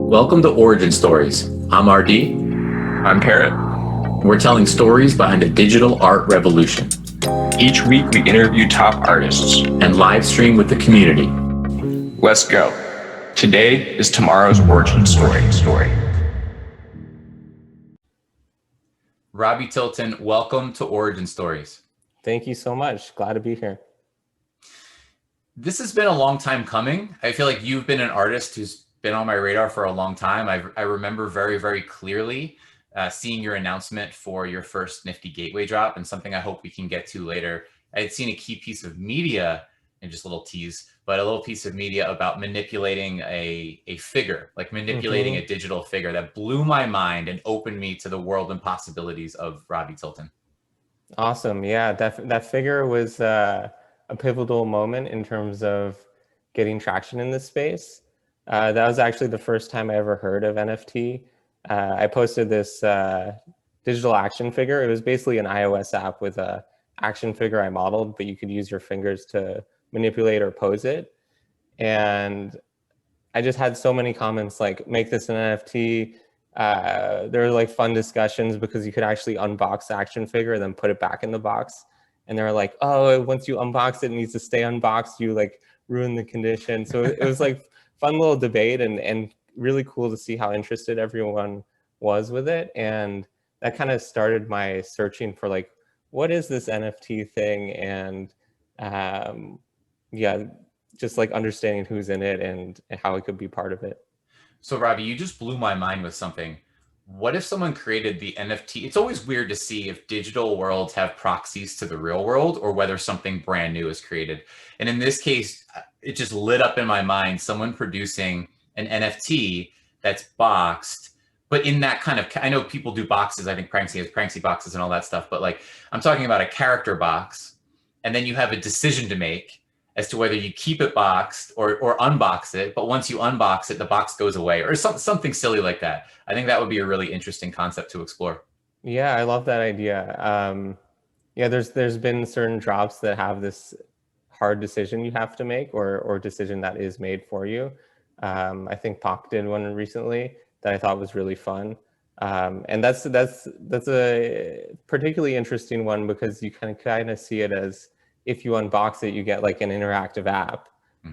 Welcome to Origin Stories. I'm RD. I'm Parrot. We're telling stories behind the digital art revolution. Each week we interview top artists and live stream with the community. Let's go. Today is tomorrow's origin story. Robbie Tilton, welcome to Origin Stories. Thank you so much. Glad to be here. This has been a long time coming. I feel like you've been an artist who's been on my radar for a long time. I remember very, very clearly seeing your announcement for your first Nifty Gateway drop, and something I hope we can get to later. I had seen a key piece of media, and just a little tease, but a little piece of media about manipulating a figure, like manipulating a digital figure, that blew my mind and opened me to the world and possibilities of Robbie Tilton. Awesome. Yeah, that figure was a pivotal moment in terms of getting traction in this space. That was actually the first time I ever heard of NFT. I posted this digital action figure. It was basically an iOS app with a action figure I modeled, but you could use your fingers to manipulate or pose it. And I just had so many comments like, make this an NFT. There were like fun discussions because you could actually unbox the action figure and then put it back in the box. And they were like, oh, once you unbox it, it needs to stay unboxed. You like ruin the condition. So it was like fun little debate and really cool to see how interested everyone was with it. And that kind of started my searching for like, what is this NFT thing? And yeah, just like understanding who's in it and how it could be part of it. So Robbie, you just blew my mind with something. What if someone created the NFT? It's always weird to see if digital worlds have proxies to the real world or whether something brand new is created. And in this case, it just lit up in my mind, someone producing an NFT that's boxed, but in that kind of, I know people do boxes. I think Pranksy has Pranksy boxes and all that stuff, but like I'm talking about a character box, and then you have a decision to make as to whether you keep it boxed or unbox it. But once you unbox it, the box goes away, or something silly like that. I think that would be a really interesting concept to explore. Yeah, I love that idea. Yeah, there's been certain drops that have this hard decision you have to make, or decision that is made for you. I think Pak did one recently that I thought was really fun. And that's a particularly interesting one because you can kind of see it as, if you unbox it, you get like an interactive app.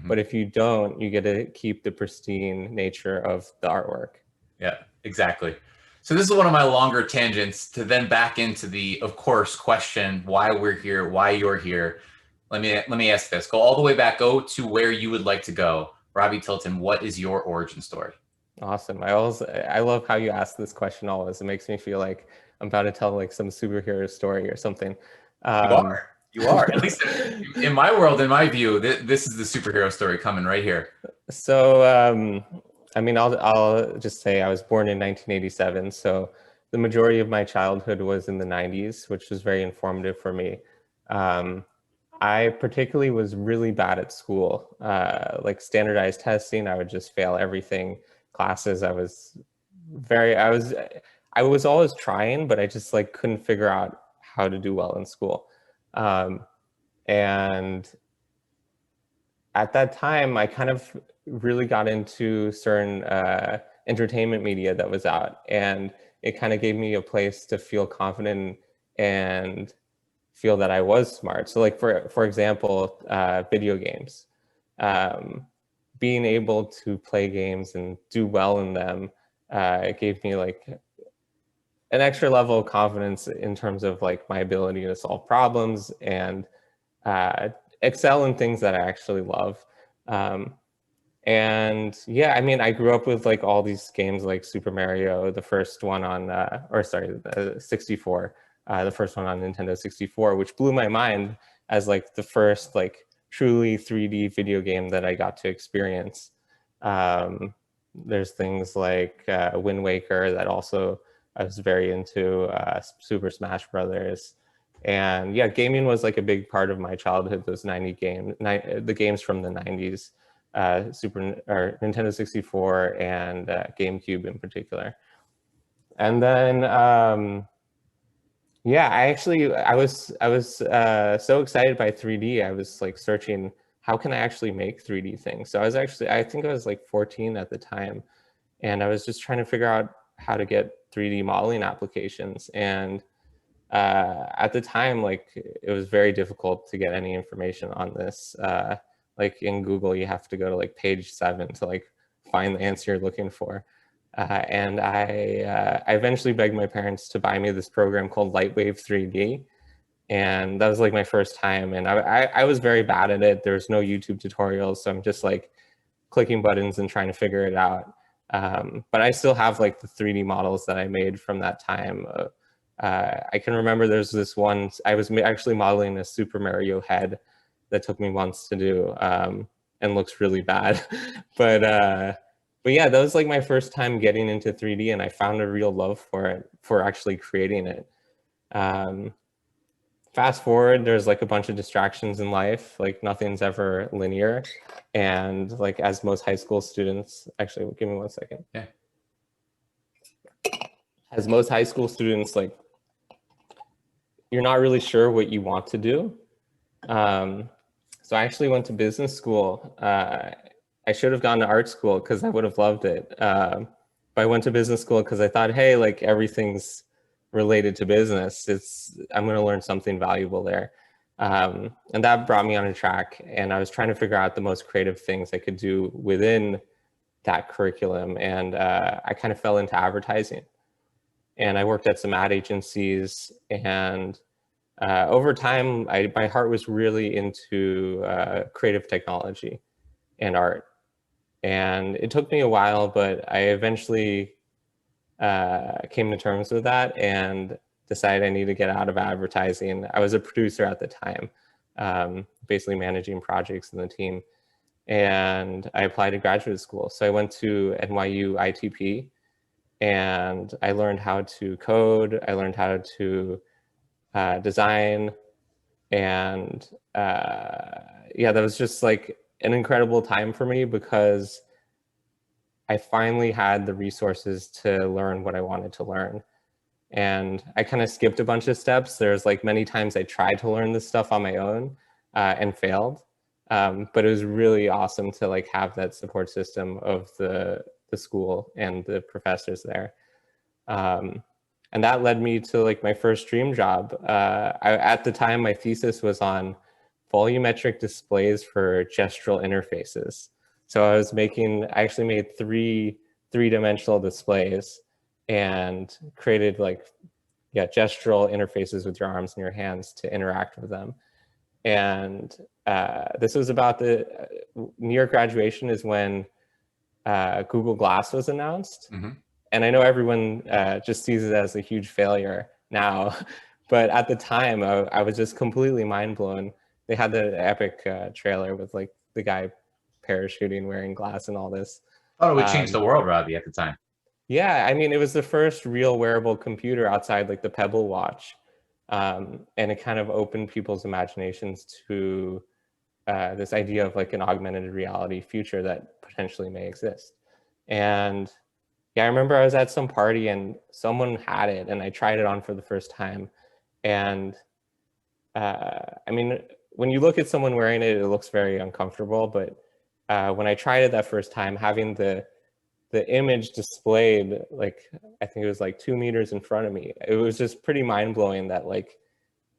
But if you don't, you get to keep the pristine nature of the artwork. Yeah, exactly. So this is one of my longer tangents to then back into the, of course, question, why we're here, why you're here. Let me ask this. Go all the way back. Go to where you would like to go. Robbie Tilton, what is your origin story? Awesome. I love how you ask this question always. It makes me feel like I'm about to tell like some superhero story or something. You are. At least in my world, in my view, this is the superhero story coming right here. So, I mean, I'll just say I was born in 1987. So the majority of my childhood was in the 90s, which was very informative for me. I particularly was really bad at school, like standardized testing. I would just fail everything. Classes, I was always trying, but I just like couldn't figure out how to do well in school. And at that time, I kind of really got into certain entertainment media that was out, and it kind of gave me a place to feel confident and feel that I was smart. So like, for example, video games. Being able to play games and do well in them, it gave me like an extra level of confidence in terms of like my ability to solve problems and excel in things that I actually love. And yeah, I mean, I grew up with like all these games like Super Mario, the first one on, 64, the first one on Nintendo 64, which blew my mind as like the first like truly 3D video game that I got to experience. There's things like Wind Waker that also I was very into, Super Smash Brothers. And yeah, gaming was like a big part of my childhood, those the games from the 90s, Nintendo 64 and GameCube in particular. And then, yeah, I was so excited by 3D. I was like searching, how can I actually make 3D things? So I think I was like 14 at the time. and I was just trying to figure out how to get 3D modeling applications. And at the time, like, it was very difficult to get any information on this. Like in Google, you have to go to like page 7 to like find the answer you're looking for. And I eventually begged my parents to buy me this program called Lightwave 3D. And that was like my first time. And I was very bad at it. There was no YouTube tutorials. So I'm just like clicking buttons and trying to figure it out. But I still have like the 3D models that I made from that time. I can remember there's this one, I was actually modeling a Super Mario head that took me months to do, and looks really bad. But yeah, that was like my first time getting into 3D, and I found a real love for it, for actually creating it. Fast forward, there's like a bunch of distractions in life, like nothing's ever linear. And like, as most high school students, actually, give me 1 second. Yeah. As most high school students, like, you're not really sure what you want to do. So I actually went to business school. I should have gone to art school because I would have loved it. But I went to business school because I thought, hey, like, everything's related to business. I'm going to learn something valuable there. And that brought me on a track, and I was trying to figure out the most creative things I could do within that curriculum. And I kind of fell into advertising, and I worked at some ad agencies. And over time, my heart was really into creative technology and art. And it took me a while, but I eventually came to terms with that and decided I need to get out of advertising. I was a producer at the time, basically managing projects in the team. And I applied to graduate school. So I went to NYU ITP, and I learned how to code. I learned how to design. And yeah, that was just like an incredible time for me, because I finally had the resources to learn what I wanted to learn. And I kind of skipped a bunch of steps. There's like many times I tried to learn this stuff on my own and failed. But it was really awesome to like have that support system of the school and the professors there. And that led me to like my first dream job. At the time, my thesis was on volumetric displays for gestural interfaces. So I actually made three-dimensional displays and created like, yeah, gestural interfaces with your arms and your hands to interact with them. And this was about near graduation is when Google Glass was announced. Mm-hmm. And I know everyone just sees it as a huge failure now, but at the time I was just completely mind blown. They had the epic trailer with like the guy parachuting wearing glass and all this. Oh, it would change the world, Robbie, at the time. Yeah, I mean, it was the first real wearable computer outside like the Pebble watch. And it kind of opened people's imaginations to this idea of like an augmented reality future that potentially may exist. And yeah, I remember I was at some party and someone had it, and I tried it on for the first time. And I mean, when you look at someone wearing it, it looks very uncomfortable. But when I tried it that first time, having the image displayed, like, I think it was like 2 meters in front of me, it was just pretty mind blowing that like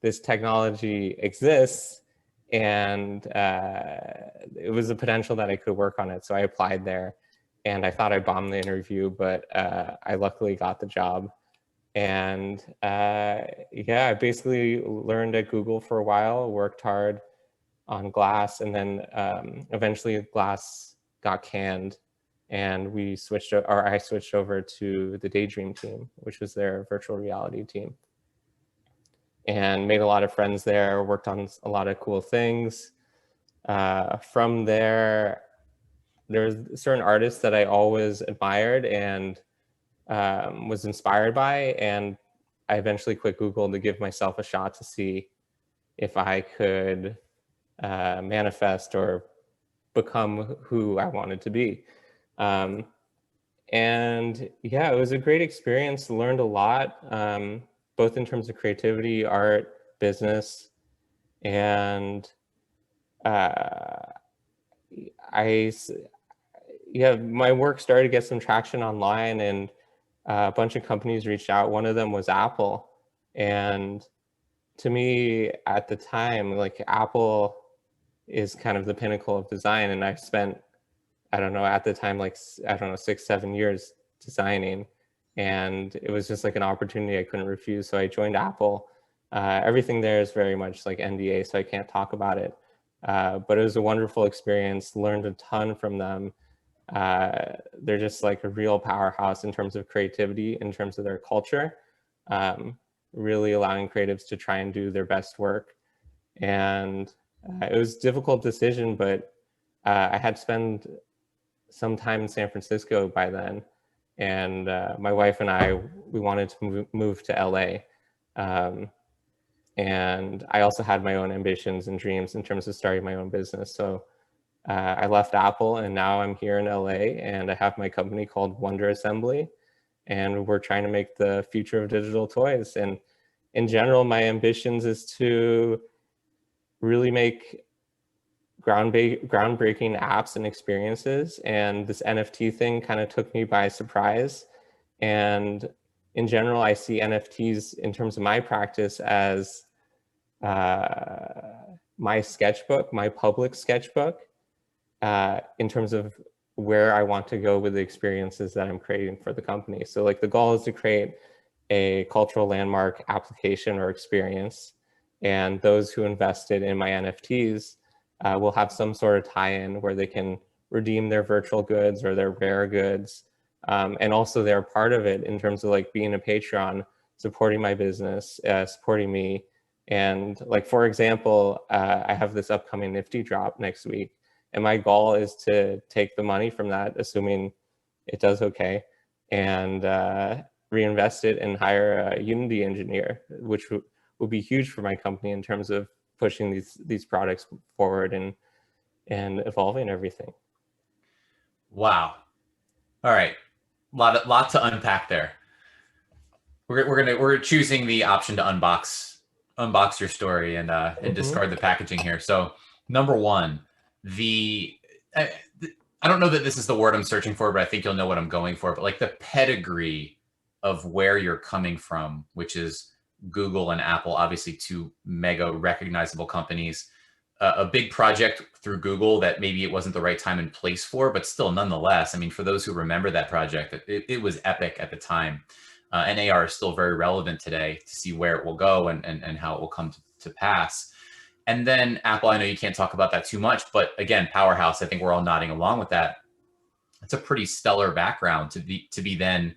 this technology exists, and it was a potential that I could work on it. So I applied there, and I thought I bombed the interview, but I luckily got the job. And yeah, I basically learned at Google for a while, worked hard on Glass, and then eventually Glass got canned, and I switched over to the Daydream team, which was their virtual reality team, and made a lot of friends there, worked on a lot of cool things. From there, there's certain artists that I always admired and was inspired by, and I eventually quit Google to give myself a shot to see if I could manifest or become who I wanted to be. And yeah, it was a great experience, learned a lot, both in terms of creativity, art, business, and yeah, my work started to get some traction online, and a bunch of companies reached out. One of them was Apple. And to me at the time, like Apple is kind of the pinnacle of design. And I spent, I don't know, at the time, like, I don't know, 6-7 years designing. And it was just like an opportunity I couldn't refuse. So I joined Apple. Everything there is very much like NDA, so I can't talk about it. But it was a wonderful experience, learned a ton from them. They're just like a real powerhouse in terms of creativity, in terms of their culture, really allowing creatives to try and do their best work. And it was a difficult decision, but I had spent some time in San Francisco by then. And my wife and I, we wanted to move to LA. And I also had my own ambitions and dreams in terms of starting my own business. So I left Apple, and now I'm here in LA, and I have my company called Wonder Assembly, and we're trying to make the future of digital toys. And in general, my ambitions is to really make groundbreaking apps and experiences. And this NFT thing kind of took me by surprise. And in general, I see NFTs in terms of my practice as my sketchbook, my public sketchbook, in terms of where I want to go with the experiences that I'm creating for the company. So like the goal is to create a cultural landmark application or experience. And those who invested in my NFTs will have some sort of tie-in where they can redeem their virtual goods or their rare goods. And also they're part of it in terms of like being a Patreon, supporting my business, supporting me. And like, for example, I have this upcoming Nifty drop next week. And my goal is to take the money from that, assuming it does okay, and reinvest it and hire a Unity engineer, which will be huge for my company in terms of pushing these products forward and evolving everything. Wow. All right. Lot to unpack there. We're choosing the option to unbox your story and discard the packaging here. So number one, I don't know that this is the word I'm searching for, but I think you'll know what I'm going for. But like the pedigree of where you're coming from, which is Google and Apple, obviously two mega recognizable companies, a big project through Google that maybe it wasn't the right time and place for, but still nonetheless, I mean, for those who remember that project, it was epic at the time. And AR is still very relevant today to see where it will go and how it will come to pass. And then Apple, I know you can't talk about that too much, but again, powerhouse, I think we're all nodding along with that. It's a pretty stellar background to be then,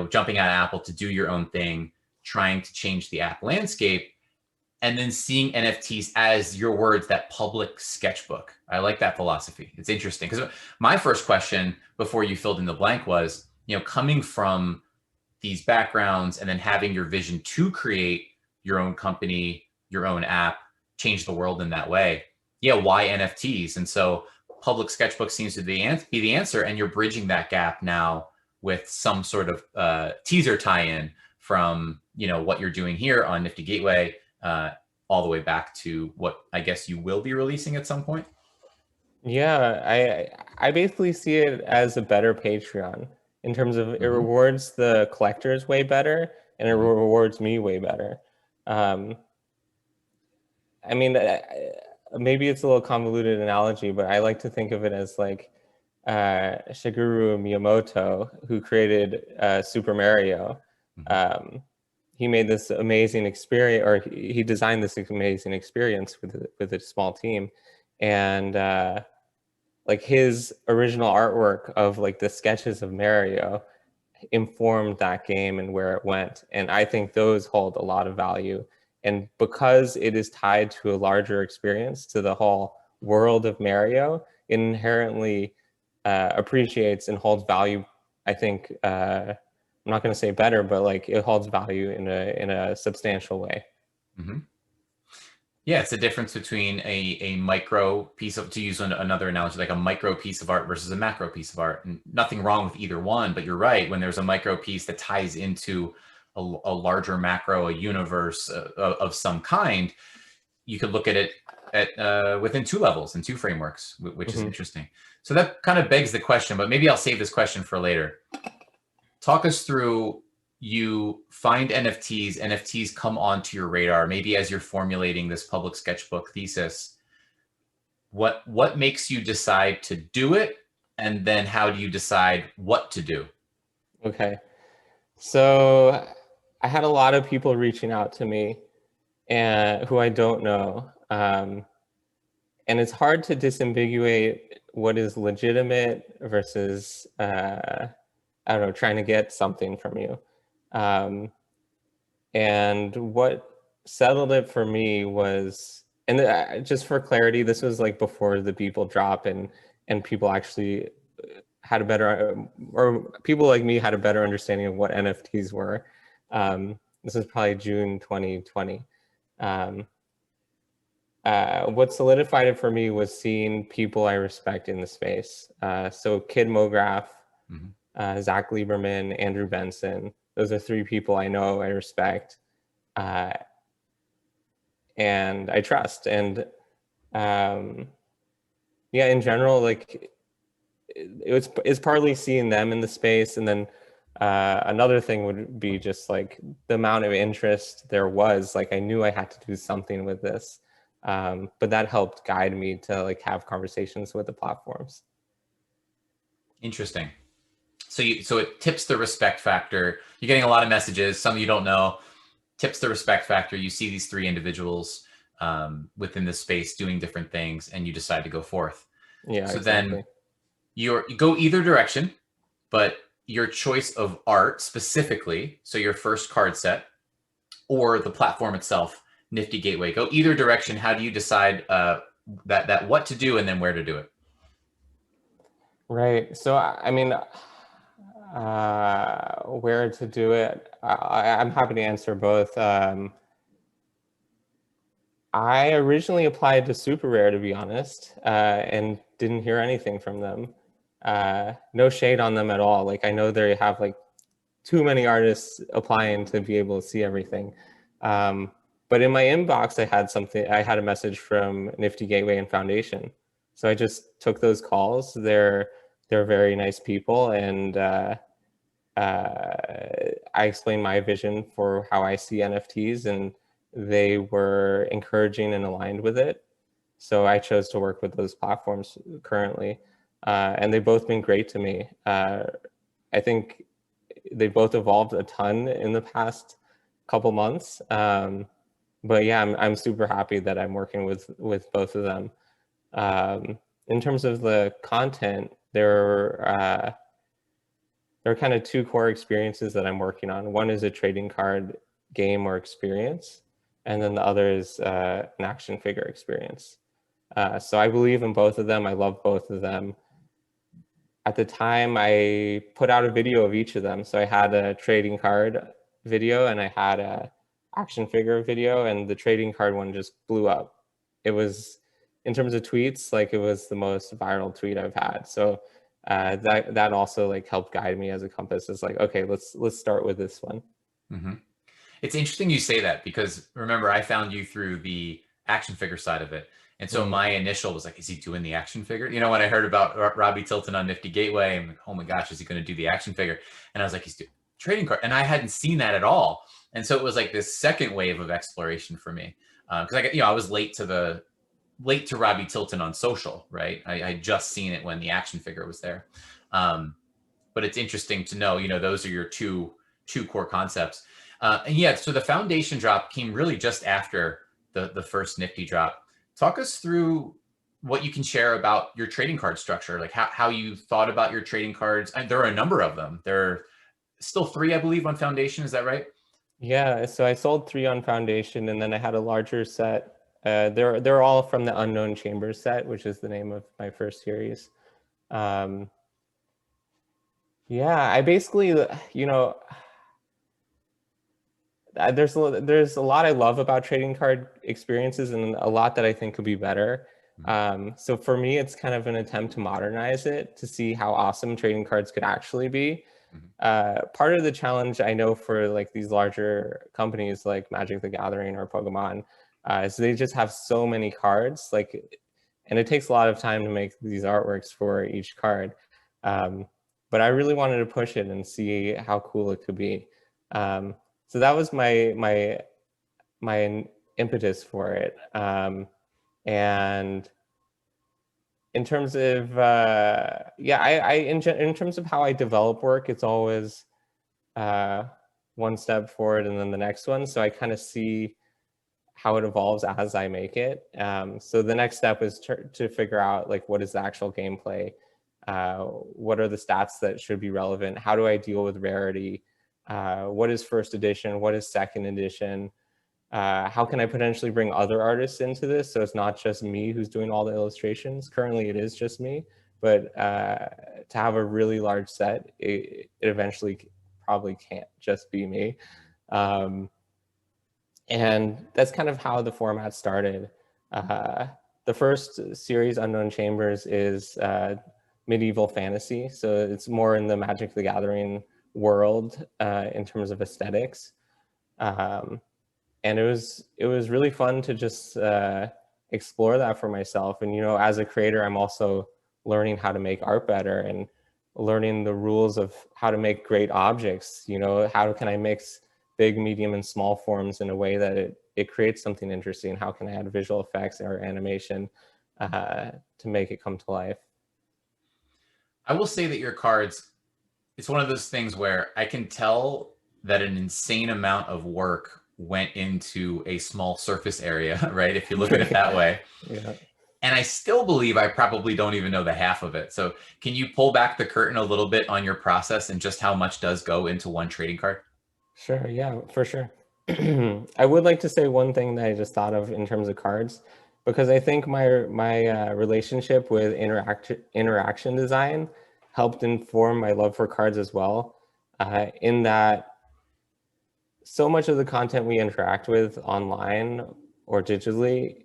jumping out of Apple to do your own thing, trying to change the app landscape, and then seeing NFTs as, your words, that public sketchbook. I like that philosophy. It's interesting because my first question before you filled in the blank was, coming from these backgrounds and then having your vision to create your own company, your own app, change the world in that way. Yeah, why NFTs? And so public sketchbook seems to be the answer, and you're bridging that gap now with some sort of teaser tie-in from what you're doing here on Nifty Gateway, all the way back to what I guess you will be releasing at some point. Yeah, I basically see it as a better Patreon in terms of it rewards the collectors way better, and it rewards me way better. I mean, maybe it's a little convoluted analogy, but I like to think of it as like Shigeru Miyamoto, who created Super Mario. He made this amazing experience, or he designed this amazing experience with a small team. And like his original artwork of like the sketches of Mario informed that game and where it went. And I think those hold a lot of value. And because it is tied to a larger experience, to the whole world of Mario, it inherently appreciates and holds value. I think, I'm not going to say better, but like it holds value in a substantial way. Yeah, it's the difference between a micro piece of, to use another analogy, like a micro piece of art versus a macro piece of art. And nothing wrong with either one, but you're right. When there's a micro piece that ties into a larger macro, a universe of some kind, you could look at it at within 2 levels and 2 frameworks, which is interesting. So that kind of begs the question, but maybe I'll save this question for later. Talk us through, you find NFTs come onto your radar, maybe as you're formulating this public sketchbook thesis. What makes you decide to do it? And then how do you decide what to do? Okay. So I had a lot of people reaching out to me and who I don't know. And it's hard to disambiguate what is legitimate versus, I don't know, trying to get something from you. And what settled it for me was, and just for clarity, this was like before the People drop and people actually had a better, or people like me had a better understanding of what NFTs were. This was probably June 2020. What solidified it for me was seeing people I respect in the space. So Kidmograph, Zach Lieberman, Andrew Benson. Those are 3 people I know, I respect, and I trust. And yeah, in general, like it's partly seeing them in the space, and then another thing would be just like the amount of interest there was. Like I knew I had to do something with this, but that helped guide me to like have conversations with the platforms. Interesting. So it tips the respect factor. You're getting a lot of messages, some you don't know. Tips the respect factor. You see these 3 individuals within this space doing different things, and you decide to go forth. Yeah. So exactly. then you go either direction, but your choice of art specifically, so your first card set, or the platform itself, Nifty Gateway, go either direction. How do you decide that what to do and then where to do it? Right. So I mean, where to do it? I'm happy to answer both. I originally applied to Super Rare, to be honest, and didn't hear anything from them. No shade on them at all. Like I know they have like too many artists applying to be able to see everything. But in my inbox, I had a message from Nifty Gateway and Foundation. So I just took those calls. They're very nice people, and I explained my vision for how I see NFTs, and they were encouraging and aligned with it. So I chose to work with those platforms currently, and they've both been great to me. I think they both evolved a ton in the past couple months. But yeah, I'm super happy that I'm working with both of them. In terms of the content, there are kind of 2 core experiences that I'm working on. One is a trading card game or experience, and then the other is an action figure experience. So I believe in both of them. I love both of them. At the time, I put out a video of each of them. So I had a trading card video and I had a action figure video, and the trading card one just blew up. It was, in terms of tweets, like it was the most viral tweet I've had. So that also like helped guide me as a compass. It's like, okay, let's start with this one. It's interesting you say that, because remember, I found you through the action figure side of it. And so my initial was like, is he doing the action figure? You know, when I heard about Robbie Tilton on Nifty Gateway, I'm like, oh my gosh, is he going to do the action figure? And I was like, he's doing trading card. And I hadn't seen that at all. And so it was like this second wave of exploration for me. Because I was late to Robbie Tilton on social, right? I had just seen it when the action figure was there. But it's interesting to know, those are your two core concepts. And yeah, so the foundation drop came really just after the first Nifty drop. Talk us through what you can share about your trading card structure, like how you thought about your trading cards. And there are a number of them. There are still 3, I believe, on Foundation. Is that right? Yeah, so I sold 3 on Foundation, and then I had a larger set. They're all from the Unknown Chambers set, which is the name of my first series. Yeah, I basically, there's a lot I love about trading card experiences, and a lot that I think could be better. So for me, it's kind of an attempt to modernize it, to see how awesome trading cards could actually be. Part of the challenge I know for like these larger companies like Magic the Gathering or Pokemon, So they just have so many cards, like, and it takes a lot of time to make these artworks for each card. But I really wanted to push it and see how cool it could be. So that was my impetus for it. And in terms of in terms of how I develop work, it's always one step forward and then the next one. So I kind of see how it evolves as I make it. So the next step is to figure out like what is the actual gameplay, what are the stats that should be relevant, how do I deal with rarity, what is first edition, what is second edition, how can I potentially bring other artists into this so it's not just me who's doing all the illustrations. Currently it is just me, but to have a really large set, it eventually probably can't just be me. And that's kind of how the format started. The first series, Unknown Chambers, is medieval fantasy. So it's more in the Magic the Gathering world in terms of aesthetics. And it was really fun to just explore that for myself. And, you know, as a creator, I'm also learning how to make art better and learning the rules of how to make great objects. You know, how can I mix big, medium, and small forms in a way that it creates something interesting? How can I add visual effects or animation to make it come to life? I will say that your cards, it's one of those things where I can tell that an insane amount of work went into a small surface area, right? If you look at it that way. Yeah. And I still believe I probably don't even know the half of it. So can you pull back the curtain a little bit on your process and just how much does go into one trading card? Sure, yeah, for sure. I would like to say one thing that I just thought of in terms of cards, because I think my relationship with interaction design helped inform my love for cards as well, in that so much of the content we interact with online or digitally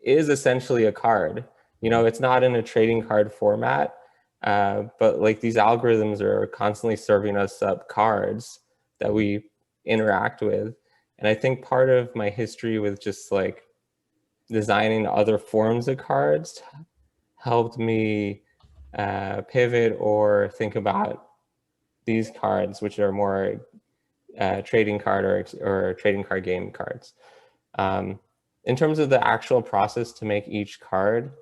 is essentially a card. You know, it's not in a trading card format, but like these algorithms are constantly serving us up cards that we interact with. And I think part of my history with just like designing other forms of cards helped me pivot or think about these cards, which are more trading card or trading card game cards. In terms of the actual process to make each card,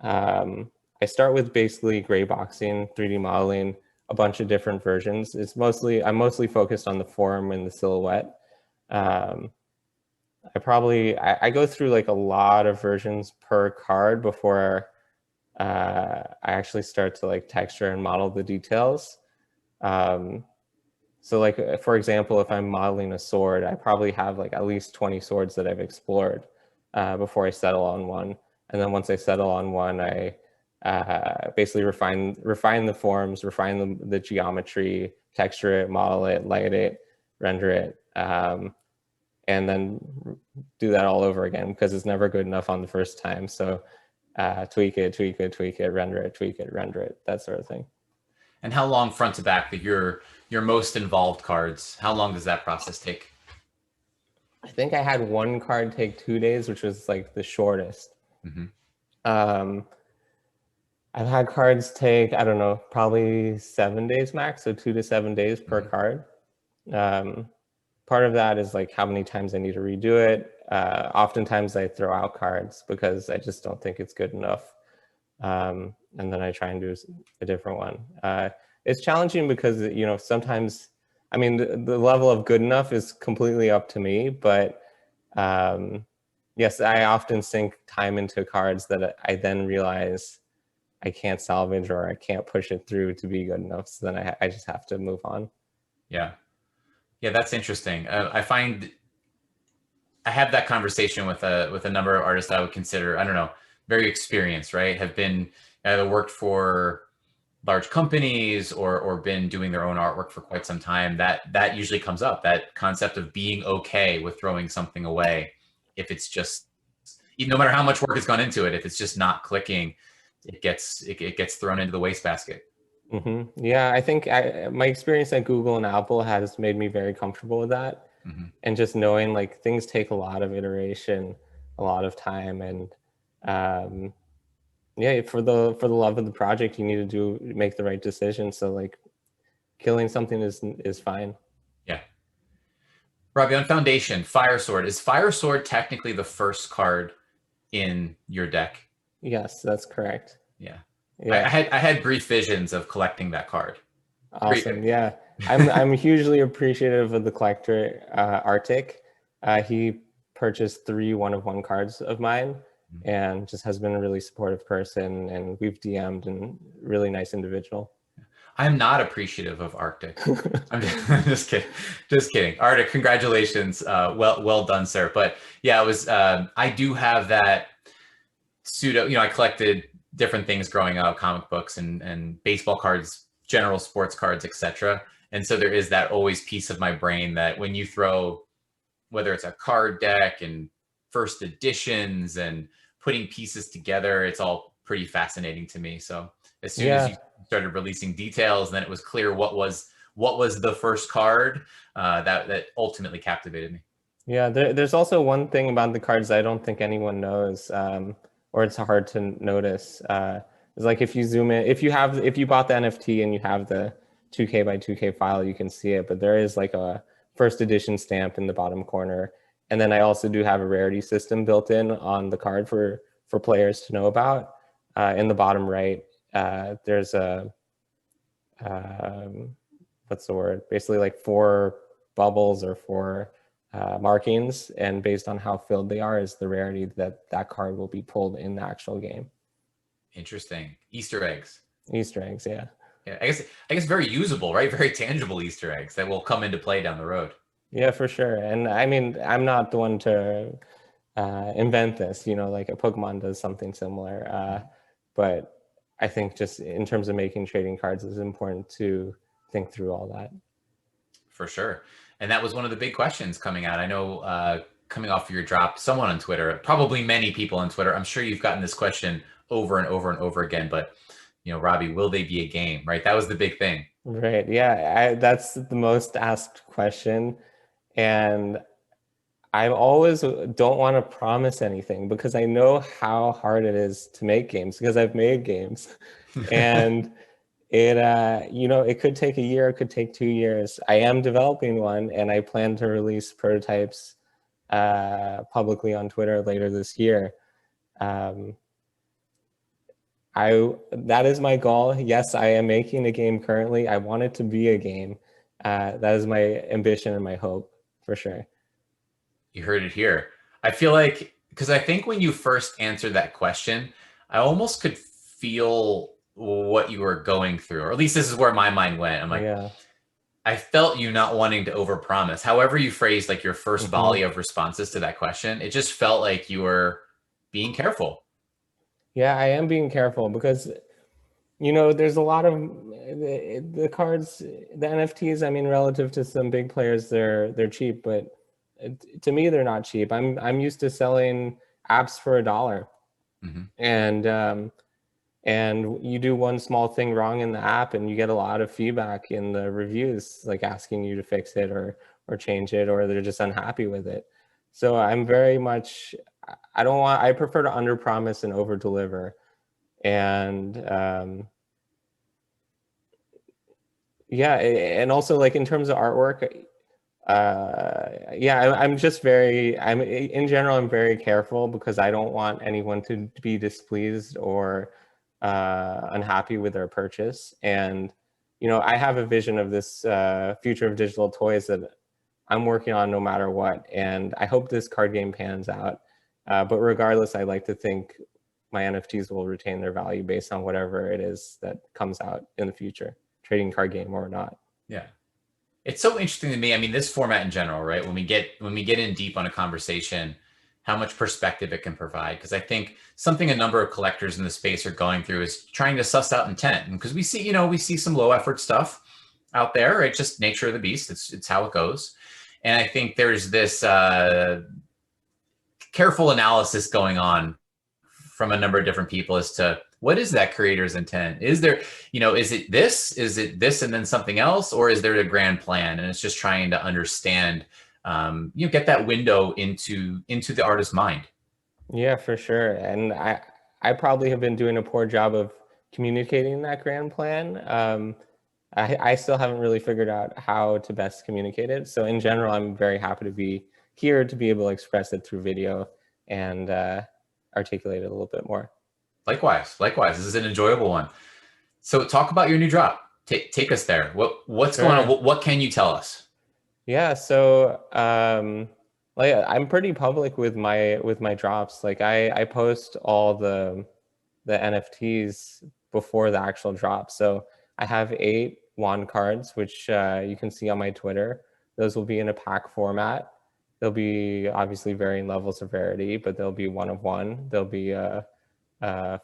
I start with basically gray boxing, 3D modeling, a bunch of different versions. I'm mostly focused on the form and the silhouette. I go through like a lot of versions per card before I actually start to like texture and model the details. So like, for example, if I'm modeling a sword, I probably have like at least 20 swords that I've explored before I settle on one. And then once I settle on one, I basically refine the forms, refine the geometry, texture it, model it, light it, render it, and then do that all over again because it's never good enough on the first time. So tweak it, render it, tweak it, render it, that sort of thing. And how long front to back that your most involved cards, how long does that process take? I think I had one card take 2 days, which was like the shortest. Mm-hmm. I've had cards take, I don't know, probably 7 days max, so 2 to 7 days per card. Part of that is like how many times I need to redo it. Oftentimes I throw out cards because I just don't think it's good enough. And then I try and do a different one. It's challenging because, you know, sometimes, I mean, the level of good enough is completely up to me, but yes, I often sink time into cards that I then realize I can't salvage or I can't push it through to be good enough. So then I just have to move on. Yeah. Yeah, that's interesting. I find I have that conversation with a number of artists that I would consider, I don't know, very experienced, right? Have been either worked for large companies or been doing their own artwork for quite some time. That usually comes up, that concept of being okay with throwing something away if it's just, no matter how much work has gone into it, if it's just not clicking, it gets thrown into the wastebasket. Mm-hmm. Yeah, I think my experience at Google and Apple has made me very comfortable with that. Mm-hmm. And just knowing like things take a lot of iteration a lot of time, and yeah, for the love of the project, you need to make the right decision. So like killing something is fine. Yeah. Robbie, on Foundation, Fire Sword. Is Fire Sword technically the first card in your deck? Yes, that's correct. Yeah. Yeah. I had brief visions of collecting that card. Awesome. Yeah. I'm hugely appreciative of the collector, Arctic. He purchased 3 1-of-1 cards of mine and just has been a really supportive person, and we've DM'd, and really nice individual. I'm not appreciative of Arctic. I'm just kidding. Just kidding. Arctic, congratulations. Well done, sir. But yeah, it was. I do have that pseudo. You know, I collected different things growing up, comic books and baseball cards, general sports cards, etc. And so there is that always piece of my brain that when you throw, whether it's a card deck and first editions and putting pieces together, it's all pretty fascinating to me. So as soon as you started releasing details, then it was clear what was the first card that ultimately captivated me. Yeah, there's also one thing about the cards I don't think anyone knows, or it's hard to notice. It's like if you zoom in, if you bought the NFT and you have the 2K by 2K file, you can see it, but there is like a first edition stamp in the bottom corner. And then I also do have a rarity system built in on the card for players to know about. In the bottom right, there's a, what's the word? Basically like 4 bubbles or 4 markings, and based on how filled they are is the rarity that card will be pulled in the actual game. Interesting. Easter eggs. Easter eggs, yeah. Yeah, I guess very usable, right? Very tangible Easter eggs that will come into play down the road. Yeah, for sure. And I mean, I'm not the one to invent this, you know, like a Pokemon does something similar. But I think just in terms of making trading cards, it's important to think through all that. For sure. And that was one of the big questions coming out. I know coming off of your drop, someone on Twitter, probably many people on Twitter, I'm sure you've gotten this question over and over and over again, but you know, Robbie, will they be a game, right? That was the big thing. Right. Yeah, that's the most asked question. And I always don't want to promise anything because I know how hard it is to make games because I've made games. And it, you know, it could take a year, it could take 2 years. I am developing one, and I plan to release prototypes publicly on Twitter later this year. That is my goal. Yes, I am making a game currently. I want it to be a game. That is my ambition and my hope, for sure. You heard it here. I feel like, because I think when you first answered that question, I almost could feel what you were going through, or at least this is where my mind went. I'm like, yeah. I felt you not wanting to overpromise. However you phrased like your first volley of responses to that question, it just felt like you were being careful. Yeah, I am being careful because, you know, there's a lot of the cards, the NFTs. I mean, relative to some big players, they're cheap, but to me, they're not cheap. I'm used to selling apps for $1, and you do one small thing wrong in the app, and you get a lot of feedback in the reviews, like asking you to fix it or change it, or they're just unhappy with it. So I'm very much. I prefer to underpromise and overdeliver. And yeah, and also like in terms of artwork, yeah, I'm in general, I'm very careful because I don't want anyone to be displeased or unhappy with their purchase. And, you know, I have a vision of this future of digital toys that I'm working on no matter what. And I hope this card game pans out. But regardless, I like to think my NFTs will retain their value based on whatever it is that comes out in the future, trading card game or not. Yeah. It's so interesting to me. I mean, this format in general, right? When we get in deep on a conversation, how much perspective it can provide. Because I think something a number of collectors in the space are going through is trying to suss out intent. Because we see some low effort stuff out there, right? Just nature of the beast. It's how it goes. And I think there's this careful analysis going on from a number of different people as to what is that creator's intent? Is there, is it this and then something else, or is there a grand plan? And it's just trying to understand, get that window into the artist's mind. Yeah, for sure. And I probably have been doing a poor job of communicating that grand plan. I still haven't really figured out how to best communicate it. So in general, I'm very happy to be here to be able to express it through video and articulate it a little bit more. Likewise, likewise. This is an enjoyable one. So talk about your new drop. Take us there. What's going on? Sure. What can you tell us? Yeah, so like I'm pretty public with my drops. Like I post all the NFTs before the actual drop. So I have 8 wand cards, which you can see on my Twitter. Those will be in a pack format. They'll be obviously varying levels of rarity, but they'll be 1 of 1. They'll be 5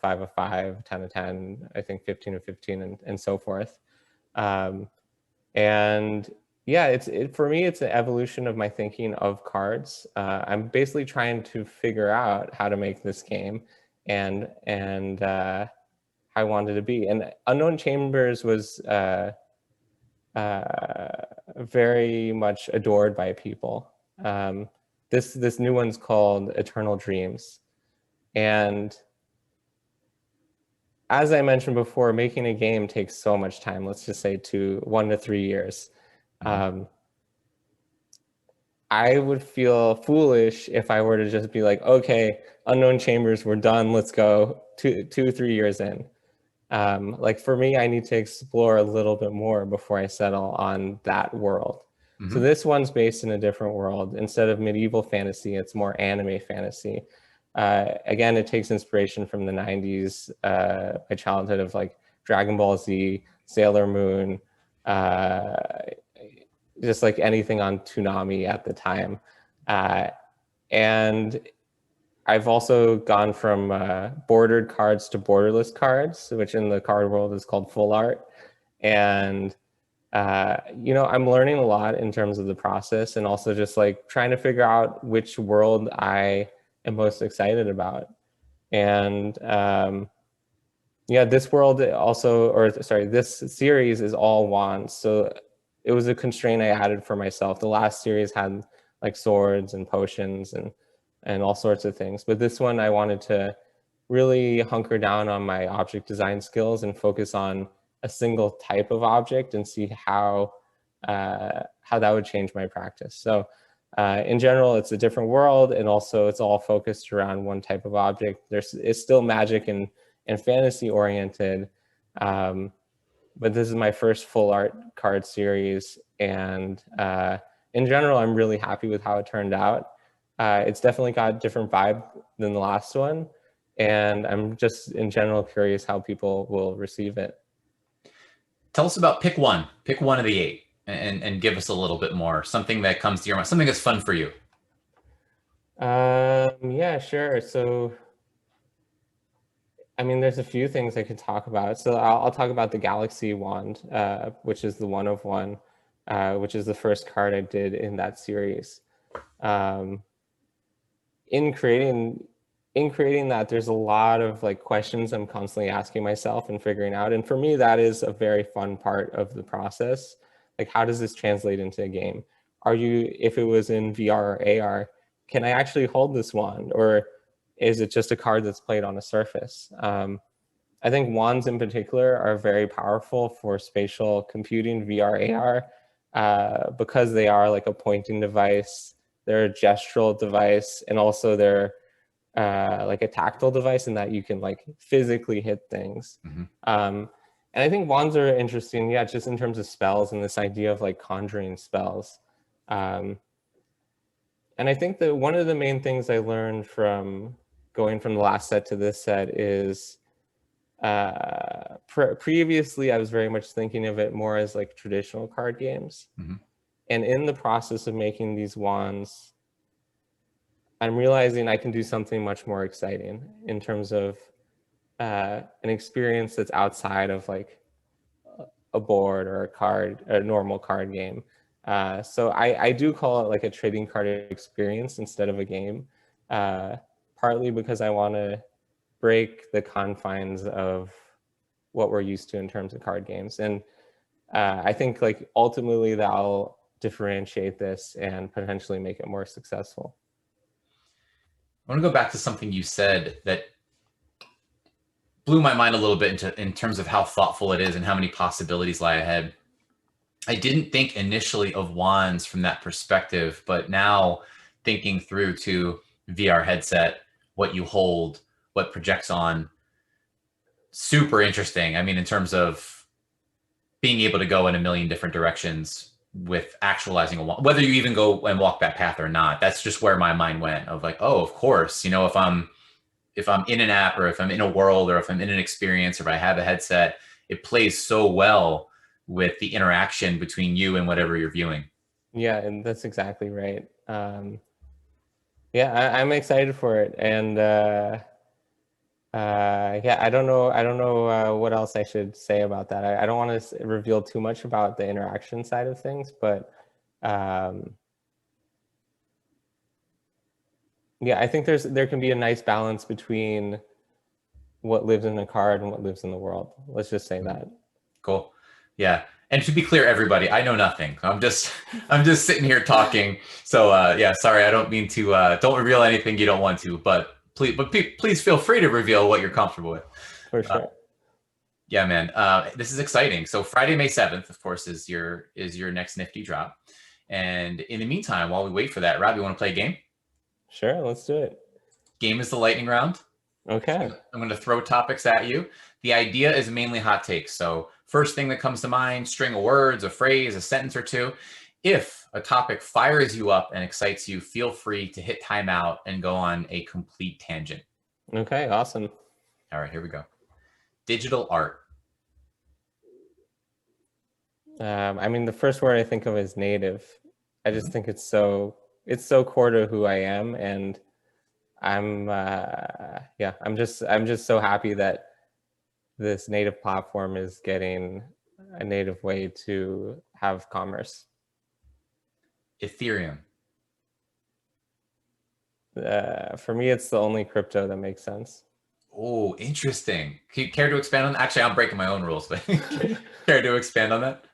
of 5, 10 of 10, I think 15 of 15, and so forth. And yeah, for me, it's an evolution of my thinking of cards. I'm basically trying to figure out how to make this game and how I wanted to be. And Unknown Chambers was very much adored by people. This new one's called Eternal Dreams. And as I mentioned before, making a game takes so much time. Let's just say 1 to 3 years. I would feel foolish if I were to just be like, okay, Unknown Chambers, we're done. Let's go 3 years in. Like for me, I need to explore a little bit more before I settle on that world. So this one's based in a different world. Instead of medieval fantasy, it's more anime fantasy. Again, it takes inspiration from the 90s, my childhood of like Dragon Ball Z, Sailor Moon, just like anything on Toonami at the time. And I've also gone from bordered cards to borderless cards, which in the card world is called full art. And I'm learning a lot in terms of the process, and also just like trying to figure out which world I am most excited about. And this world also, this series is all wands. So it was a constraint I added for myself. The last series had like swords and potions and all sorts of things. But this one, I wanted to really hunker down on my object design skills and focus on a single type of object and see how that would change my practice. So in general, it's a different world, and also it's all focused around one type of object. It's still magic and fantasy oriented, but this is my first full art card series, and in general, I'm really happy with how it turned out. It's definitely got a different vibe than the last one, and I'm just in general curious how people will receive it. Tell us about pick one of the 8, and give us a little bit more, something that comes to your mind, something that's fun for you. Yeah, sure. So, I mean, there's a few things I could talk about. So I'll talk about the Galaxy Wand, which is the 1 of 1, which is the first card I did in that series. In creating that, there's a lot of like questions I'm constantly asking myself and figuring out. And for me, that is a very fun part of the process. Like, how does this translate into a game? If it was in VR or AR, can I actually hold this wand? Or is it just a card that's played on a surface? I think wands in particular are very powerful for spatial computing, VR, AR, because they are like a pointing device, they're a gestural device, and also they're like a tactile device in that you can like physically hit things. And I think wands are interesting, yeah, just in terms of spells and this idea of like conjuring spells. And I think that one of the main things I learned from going from the last set to this set is previously I was very much thinking of it more as like traditional card games. And in the process of making these wands, I'm realizing I can do something much more exciting in terms of an experience that's outside of like a board or a normal card game. So I do call it like a trading card experience instead of a game, partly because I want to break the confines of what we're used to in terms of card games. And I think like ultimately that'll differentiate this and potentially make it more successful. want to go back to something you said that blew my mind a little bit in terms of how thoughtful it is and how many possibilities lie ahead. I didn't think initially of wands from that perspective, but now thinking through to VR headset, what you hold, what projects on, super interesting. I mean, in terms of being able to go in a million different directions with actualizing a wand, whether you even go and walk that path or not, that's just where my mind went of like, oh, of course, if I'm in an app or if I'm in a world or if I'm in an experience or if I have a headset, it plays so well with the interaction between you and whatever you're viewing. Yeah, and that's exactly right. Yeah, I'm excited for it, and yeah, I don't know what else I should say about that. I don't want to reveal too much about the interaction side of things, but yeah, I think there can be a nice balance between what lives in the card and what lives in the world. Let's just say that. Cool. Yeah. And to be clear, everybody, I know nothing. I'm just sitting here talking. So yeah, sorry, I don't mean to don't reveal anything you don't want to, but please feel free to reveal what you're comfortable with. For sure. Yeah, man. This is exciting. So Friday, May 7th, of course, is your next Nifty drop. And in the meantime, while we wait for that, Rob, you want to play a game? Sure, let's do it. Game is the lightning round. Okay. I'm going to throw topics at you. The idea is mainly hot takes. So first thing that comes to mind, string of words, a phrase, a sentence or two. If a topic fires you up and excites you, feel free to hit timeout and go on a complete tangent. Okay, awesome. All right, here we go. Digital art. I mean, the first word I think of is native. I just think it's so core to who I am, and I'm just so happy that this native platform is getting a native way to have commerce. Ethereum. For me, it's the only crypto that makes sense. Oh, interesting. Can you care to expand on that? Actually, I'm breaking my own rules, but care to expand on that?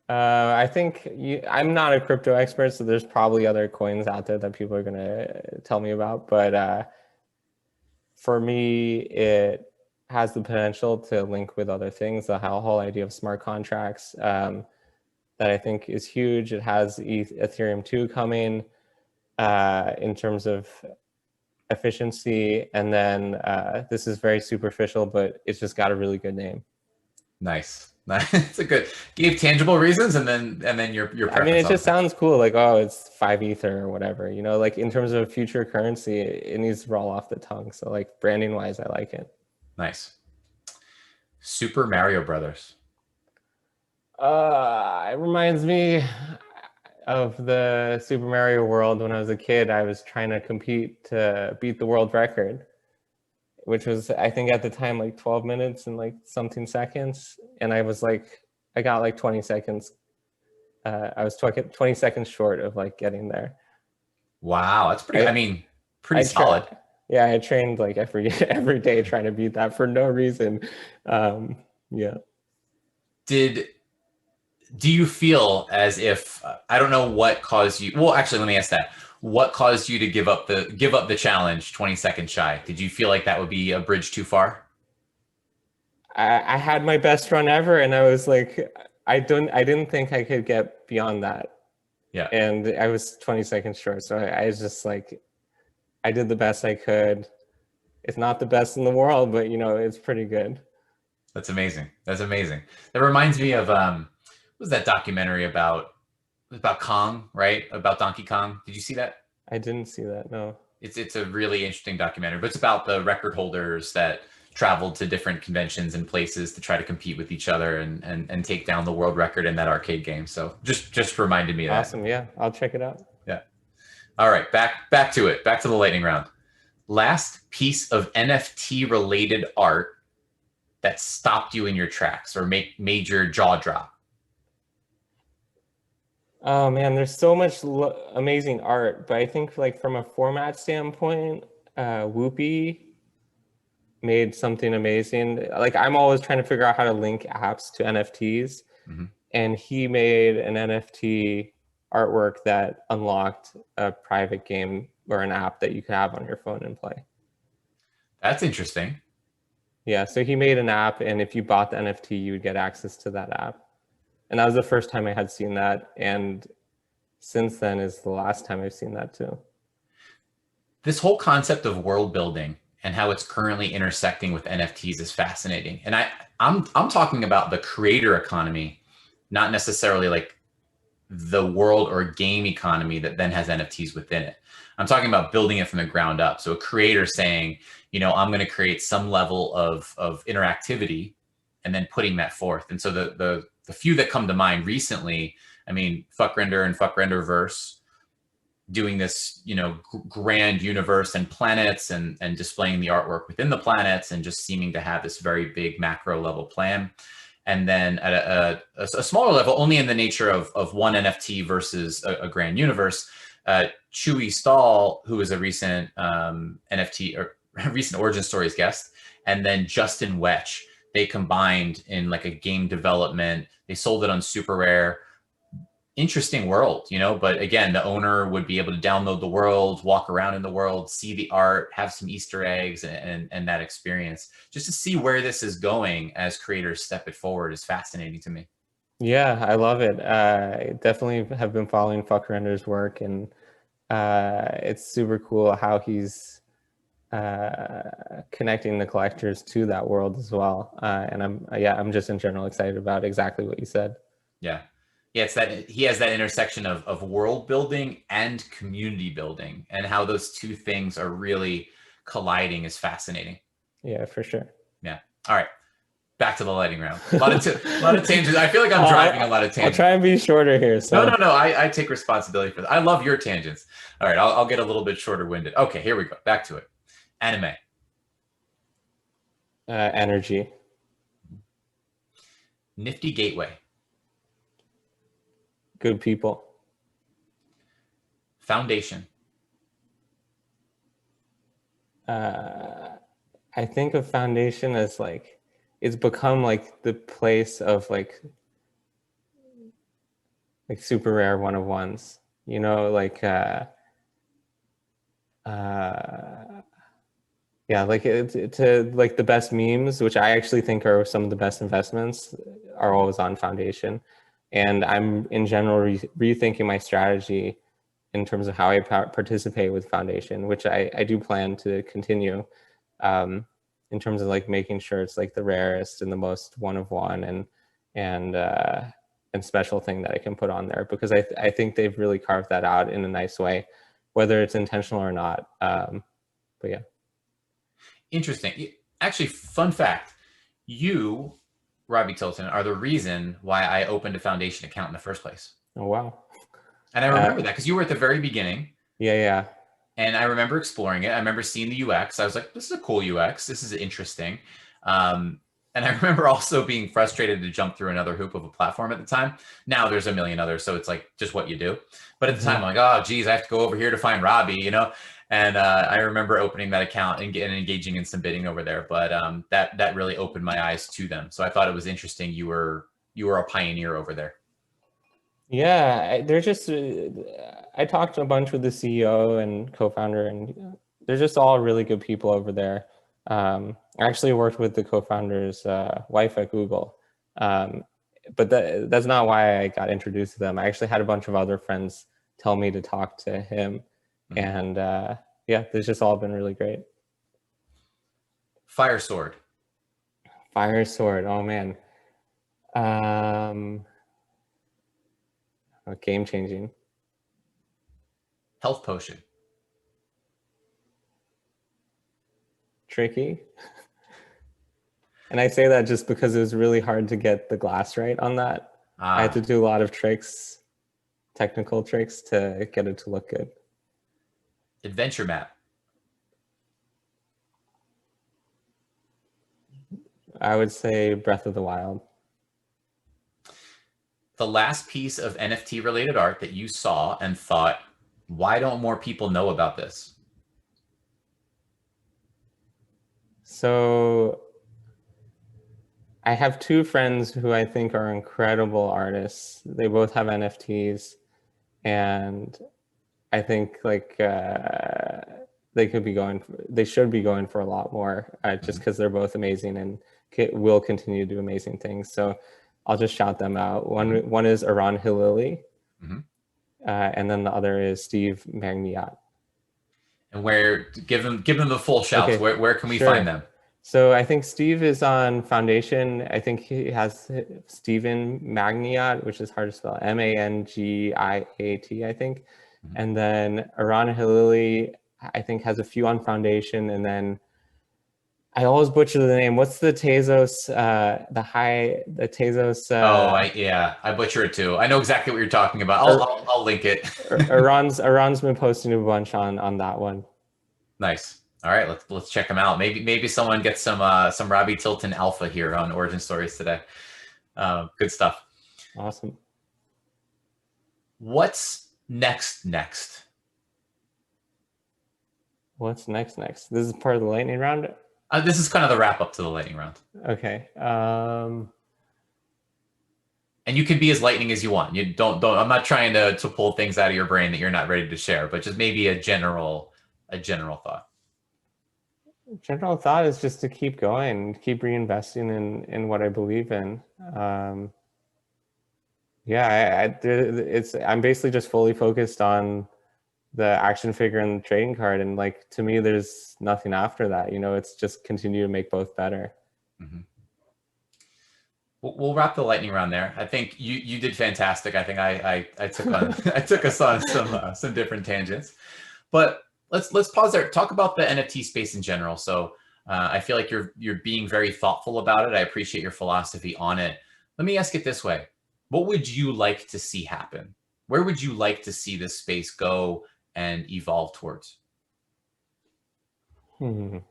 I think I'm not a crypto expert, so there's probably other coins out there that people are going to tell me about. But for me, it has the potential to link with other things. The whole idea of smart contracts that I think is huge. It has Ethereum 2 coming in terms of efficiency. And then this is very superficial, but it's just got a really good name. Nice. It's a good. Gave tangible reasons, and then your. I mean, it just sounds cool. Like, oh, it's 5 Ether or whatever. You know, like in terms of future currency, it needs to roll off the tongue. So, like branding wise, I like it. Nice. Super Mario Brothers. It reminds me of the Super Mario World when I was a kid. I was trying to compete to beat the world record, which was, I think at the time, like 12 minutes and like something seconds. And I was like, I got like 20 seconds. I was 20 seconds short of like getting there. Wow, that's pretty, pretty solid. Yeah, I trained like every day trying to beat that for no reason. Yeah. Do you feel as if, I don't know what caused you, well, actually, let me ask that. What caused you to give up the challenge 20 seconds shy? Did you feel like that would be a bridge too far? I had my best run ever, and I was like, I didn't think I could get beyond that. Yeah. And I was 20 seconds short. So I was just like, I did the best I could. It's not the best in the world, but you know, it's pretty good. That's amazing. That's amazing. That reminds me of what was that documentary about Kong, right? About Donkey Kong. Did you see that? I didn't see that, no. It's a really interesting documentary, but it's about the record holders that traveled to different conventions and places to try to compete with each other and take down the world record in that arcade game. So just reminded me of that. Awesome, yeah. I'll check it out. Yeah. All right, back to it. Back to the lightning round. Last piece of NFT related art that stopped you in your tracks or made your jaw drop. Oh man, there's so much amazing art, but I think like from a format standpoint, Whoopi made something amazing. Like I'm always trying to figure out how to link apps to NFTs, and he made an NFT artwork that unlocked a private game or an app that you could have on your phone and play. That's interesting. Yeah, so he made an app, and if you bought the NFT, you would get access to that app. And that was the first time I had seen that, and since then is the last time I've seen that too. This whole concept of world building and how it's currently intersecting with NFTs is fascinating. And I'm talking about the creator economy, not necessarily like the world or game economy that then has NFTs within it. I'm talking about building it from the ground up. So a creator saying, you know, I'm going to create some level of interactivity and then putting that forth. And so the few that come to mind recently, I mean, Fvckrender and Fvckrenderverse doing this, you know, grand universe and planets and displaying the artwork within the planets and just seeming to have this very big macro level plan. And then at a smaller level, only in the nature of one NFT versus a grand universe, Chewy Stoll, who was a recent NFT or recent Origin Stories guest, and then Justin Wetch, they combined in like a game development. They sold it on Super Rare. Interesting world, you know, but again, the owner would be able to download the world, walk around in the world, see the art, have some Easter eggs and that experience. Just to see where this is going as creators step it forward is fascinating to me. Yeah, I love it. I definitely have been following Fvckrender's work, and it's super cool how he's connecting the collectors to that world as well. And I'm just in general excited about exactly what you said. Yeah. Yeah, it's that he has that intersection of world building and community building, and how those two things are really colliding is fascinating. Yeah, for sure. Yeah. All right. Back to the lightning round. A lot of tangents. I feel like I'm driving a lot of tangents. I'll try and be shorter here. So. No. I take responsibility for that. I love your tangents. All right. I'll get a little bit shorter winded. Okay, here we go. Back to it. Anime. Energy. Nifty Gateway. Good people. Foundation. I think of Foundation as like, it's become like the place of like super rare one of ones, you know, like yeah, like to like the best memes, which I actually think are some of the best investments, are always on Foundation. And I'm in general rethinking my strategy in terms of how I participate with Foundation, which I do plan to continue, in terms of like making sure it's like the rarest and the most one of one and special thing that I can put on there, because I think they've really carved that out in a nice way, whether it's intentional or not. But yeah. Interesting. Actually, fun fact, you, Robbie Tilton, are the reason why I opened a Foundation account in the first place. Oh, wow. And I remember that because you were at the very beginning. Yeah. And I remember exploring it. I remember seeing the UX. I was like, this is a cool UX. This is interesting. And I remember also being frustrated to jump through another hoop of a platform at the time. Now there's a million others, so it's like just what you do. But at the time, I'm like, oh, geez, I have to go over here to find Robbie, you know? And I remember opening that account and engaging in some bidding over there. But that really opened my eyes to them. So I thought it was interesting. You were a pioneer over there. Yeah, they're just, I talked a bunch with the CEO and co-founder, and they're just all really good people over there. I actually worked with the co-founder's wife at Google, but that's not why I got introduced to them. I actually had a bunch of other friends tell me to talk to him. And yeah, it's just all been really great. Fire Sword. Oh man. Game changing. Health Potion. Tricky. And I say that just because it was really hard to get the glass right on that. I had to do a lot of tricks, technical tricks, to get it to look good. Adventure Map. I would say Breath of the Wild. The last piece of NFT related art that you saw and thought, why don't more people know about this? So I have two friends who I think are incredible artists. They both have NFTs. and I think like they should be going for a lot more, just because they're both amazing and will continue to do amazing things. So I'll just shout them out. One is Eran Hilleli, and then the other is Steve Mangiat. And where, give them the full shouts. Okay, Where can we sure. find them? So I think Steve is on Foundation. I think he has Steven Mangiat, which is hard to spell, Mangiat, I think. And then Eran Hilleli, I think, has a few on Foundation. And then I always butcher the name. What's the Tezos, the Tezos? I butcher it too. I know exactly what you're talking about. I'll link it. Eran's been posting a bunch on that one. Nice. All right, let's check them out. Maybe someone gets some Robbie Tilton alpha here on Origin Stories today. Good stuff. Awesome. What's next? What's next? This is part of the lightning round? This is kind of the wrap up to the lightning round. Okay. And you can be as lightning as you want. You don't. I'm not trying to pull things out of your brain that you're not ready to share, but just maybe a general thought. General thought is just to keep going, keep reinvesting in what I believe in. I'm basically just fully focused on the action figure and the trading card, and like to me, there's nothing after that. It's just continue to make both better. We'll wrap the lightning round there. I think you did fantastic. I think I took us on some different tangents, but let's pause there. Talk about the NFT space in general. So I feel like you're being very thoughtful about it. I appreciate your philosophy on it. Let me ask it this way: what would you like to see happen? Where would you like to see this space go and evolve towards? It's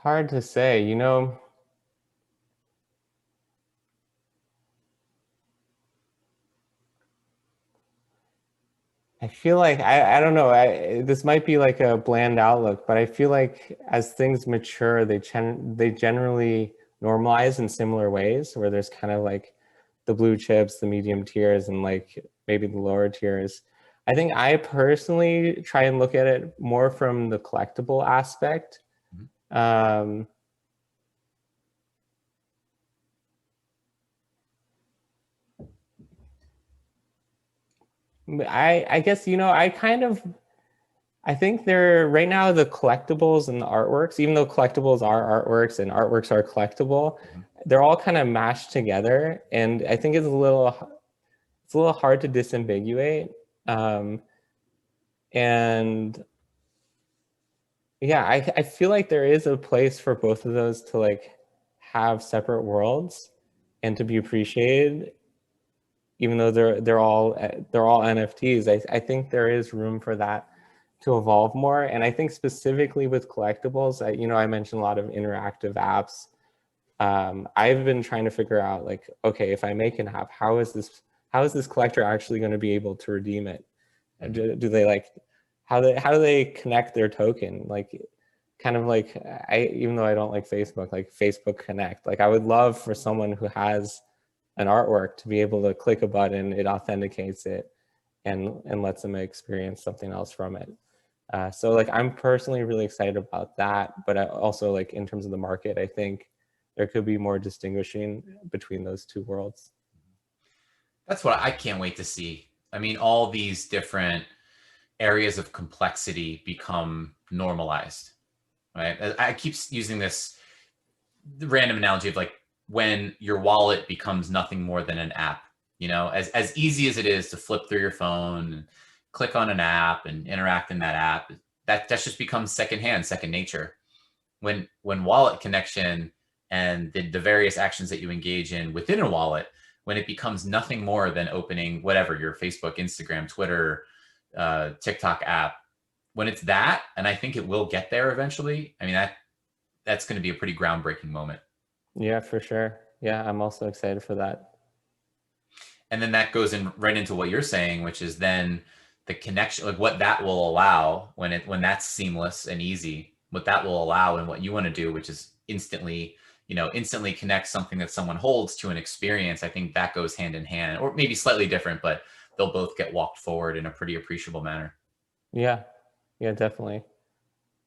hard to say, I feel like, I don't know, this might be like a bland outlook, but I feel like as things mature, they generally normalize in similar ways, where there's kind of like the blue chips, the medium tiers, and like maybe the lower tiers. I think I personally try and look at it more from the collectible aspect. I guess, I think they're right now the collectibles and the artworks, even though collectibles are artworks and artworks are collectible, they're all kind of mashed together. And I think it's a little hard to disambiguate. And yeah, I feel like there is a place for both of those to like have separate worlds and to be appreciated. Even though they're all NFTs, I think there is room for that to evolve more. And I think specifically with collectibles, I mentioned a lot of interactive apps. I've been trying to figure out like, okay, if I make an app, how is this collector actually going to be able to redeem it? Do they like, how do they connect their token? Like, kind of like, even though I don't like Facebook, like Facebook Connect, like I would love for someone who has an artwork to be able to click a button, it authenticates it and lets them experience something else from it. So like, I'm personally really excited about that, but I also like in terms of the market, I think there could be more distinguishing between those two worlds. That's what I can't wait to see. I mean, all these different areas of complexity become normalized, right? I keep using this random analogy of like when your wallet becomes nothing more than an app, as easy as it is to flip through your phone and click on an app and interact in that app, that just becomes second nature. When wallet connection and the various actions that you engage in within a wallet, when it becomes nothing more than opening whatever, your Facebook, Instagram, Twitter, TikTok app, when it's that, and I think it will get there eventually, I mean, that's going to be a pretty groundbreaking moment. Yeah, for sure. Yeah, I'm also excited for that. And then that goes right into what you're saying, which is then the connection, like what that will allow when that's seamless and easy, what that will allow and what you want to do, which is instantly, instantly connect something that someone holds to an experience, I think that goes hand in hand, or maybe slightly different, but they'll both get walked forward in a pretty appreciable manner. Yeah, definitely.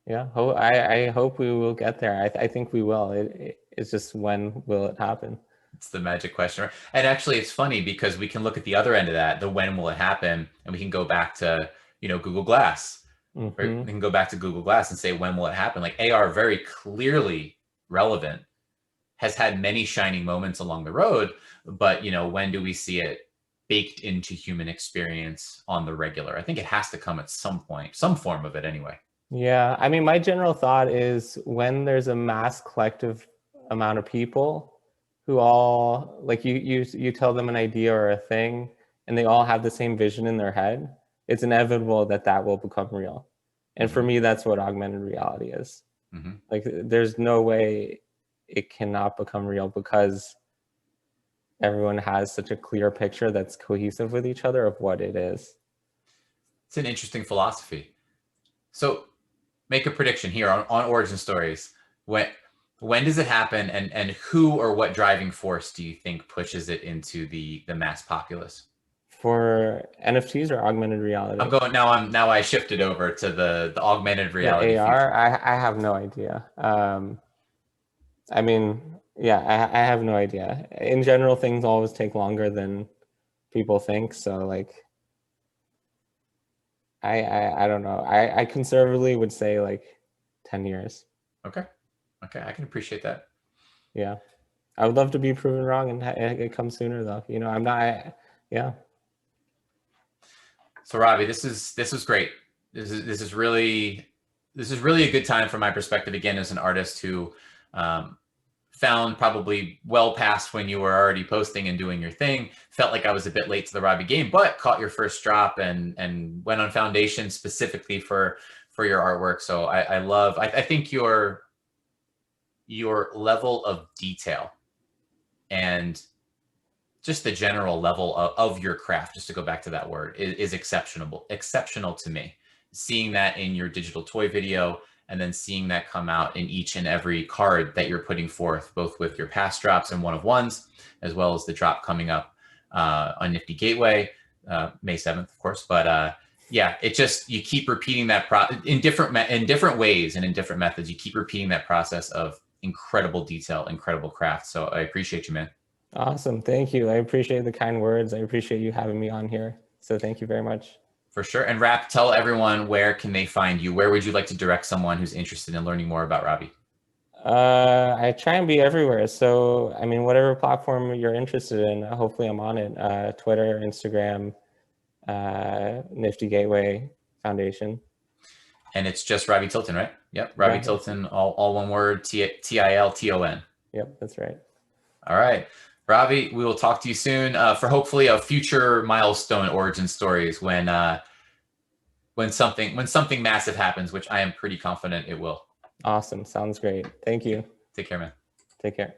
Yeah, I hope we will get there. I think we will. It's just, when will it happen? It's the magic question. And actually, it's funny because we can look at the other end of that, the when will it happen, and we can go back to, Google Glass. Right? We can go back to Google Glass and say, when will it happen? Like AR, very clearly relevant, has had many shining moments along the road, but when do we see it baked into human experience on the regular? I think it has to come at some point, some form of it anyway. Yeah, I mean, my general thought is, when there's a mass collective amount of people who all, like, you tell them an idea or a thing, and they all have the same vision in their head, it's inevitable that that will become real. And for me, that's what augmented reality is. Like, there's no way it cannot become real, because everyone has such a clear picture that's cohesive with each other of what it is. It's an interesting philosophy. So make a prediction here on origin stories. When does it happen, and who or what driving force do you think pushes it into the mass populace? For NFTs or augmented reality? I'm going now. I shifted over to the augmented reality. The AR. I have no idea. I mean, yeah, I have no idea. In general, things always take longer than people think. So, like, I don't know. I conservatively would say like 10 years. Okay, I can appreciate that. Yeah, I would love to be proven wrong and it comes sooner, though. I'm not. Yeah. So Robbie, this was great. This is really a good time from my perspective. Again, as an artist who found probably well past when you were already posting and doing your thing, felt like I was a bit late to the Robbie game, but caught your first drop and went on Foundation specifically for your artwork. So I think your level of detail and just the general level of your craft, just to go back to that word, is exceptional to me. Seeing that in your digital toy video, and then seeing that come out in each and every card that you're putting forth, both with your past drops and one-of-ones, as well as the drop coming up on Nifty Gateway, May 7th, of course. But yeah, you keep repeating that in different ways and in different methods. You keep repeating that process of incredible detail, incredible craft. So I appreciate you, man. Awesome. Thank you. I appreciate the kind words. I appreciate you having me on here. So thank you very much. For sure. And Rap, tell everyone, where can they find you? Where would you like to direct someone who's interested in learning more about Robbie? I try and be everywhere. So, I mean, whatever platform you're interested in, hopefully I'm on it. Twitter, Instagram, Nifty Gateway, Foundation. And it's just Robbie Tilton, right? Yep. Robbie Tilton, all one word, Tilton. Yep, that's right. All right. Robbie, we will talk to you soon for hopefully a future milestone origin stories when something massive happens, which I am pretty confident it will. Awesome. Sounds great. Thank you. Take care, man. Take care.